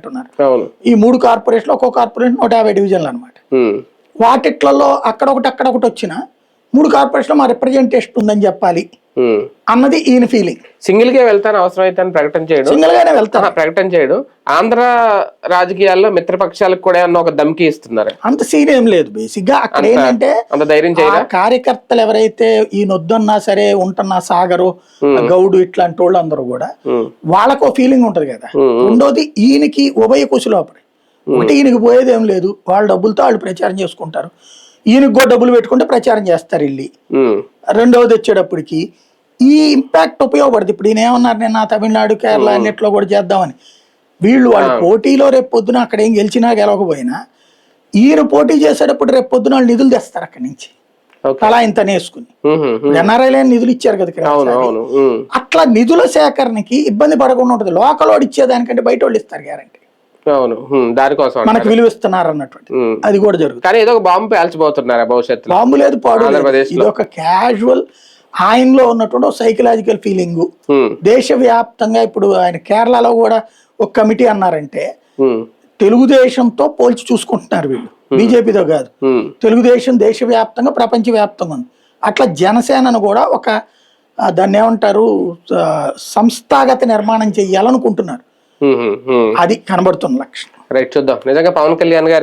అంటున్నారు. ఈ 3 కార్పొరేషన్లు ఒక్కో కార్పొరేషన్ 150 డివిజన్లు అనమాట. వాటిట్లలో అక్కడొకటి వచ్చిన 3 కార్పొరేషన్లో మా రిప్రజెంటేషన్ ఉందని చెప్పాలి అన్నది ఈయన ఫీలింగ్. సింగిల్ గా వెళ్తాను అవసరం అయితే ప్రకటన చేయడం, సింగిల్ గానే వెళ్తాను ప్రకటన చేయడం. ఆంధ్ర రాజకీయాల్లో మిత్రపక్షాలకు కూడా ఏమన్నా ఒక ధమ్కి ఇస్తున్నారు. అంత సీన్ ఏం లేదు. బేసిక్ గా అక్కడ ఏంటంటే అంత ధైర్యం కార్యకర్తలు ఎవరైతే ఈయన వద్దన్నా సరే ఉంటున్నా సాగరు గౌడు ఇట్లాంటి వాళ్ళు అందరూ కూడా వాళ్ళకు ఫీలింగ్ ఉంటది కదా. రెండోది ఈయనకి ఉభయ కుశలోపడి. ఒకటి ఈయనకి పోయేది ఏం లేదు, వాళ్ళ డబ్బులతో వాళ్ళు ప్రచారం చేసుకుంటారు, ఈయనకు కూడా డబ్బులు పెట్టుకుంటే ప్రచారం చేస్తారు వెళ్ళి. రెండవది వచ్చేటప్పటికి ఈ ఇంపాక్ట్ ఉపయోగపడుతుంది. ఇప్పుడు ఈయన ఏమన్నారు, నేను తమిళనాడు కేరళ అన్నిట్లో కూడా చేద్దామని. వాళ్ళు పోటీలో రేపు పొద్దున అక్కడ ఏం గెలిచినా గెలవకపోయినా ఈయన పోటీ చేసేటప్పుడు రేపు పొద్దున వాళ్ళు నిధులు తెస్తారు అక్కడి నుంచి అలా ఇంత నేసుకుని. ఎన్ఆర్ఐ నిధులు ఇచ్చారు కదా, అట్లా నిధుల సేకరణకి ఇబ్బంది పడకుండా ఉంటుంది. లోకల్ వాడు ఇచ్చేదానికంటే బయట వాళ్ళు ఇస్తారు గ్యారంటీ. దానికోసం మనకు విలువ ఇస్తున్నారు అన్నటువంటి అది కూడా జరుగుతుంది. కానీ ఏదో ఒక బాంబు పేల్చబోతున్నారా భవిష్యత్తు? బాంబు లేదు, పాడు. ఇది ఒక క్యాజువల్ ఆయనలో ఉన్నటువంటి ఒక సైకలాజికల్ ఫీలింగ్. దేశవ్యాప్తంగా ఇప్పుడు ఆయన కేరళలో కూడా ఒక కమిటీ అన్నారంటే తెలుగుదేశంతో పోల్చి చూసుకుంటున్నారు వీళ్ళు, బీజేపీతో కాదు. తెలుగుదేశం దేశవ్యాప్తంగా ప్రపంచవ్యాప్తంగా ఉంది. అట్లా జనసేనను కూడా ఒక దాన్ని ఏమంటారు సంస్థాగత నిర్మాణం చెయ్యాలనుకుంటున్నారు. అది కనబడుతున్న లక్షణం. రైట్, చూద్దాం. నిజంగా పవన్ కళ్యాణ్ గారు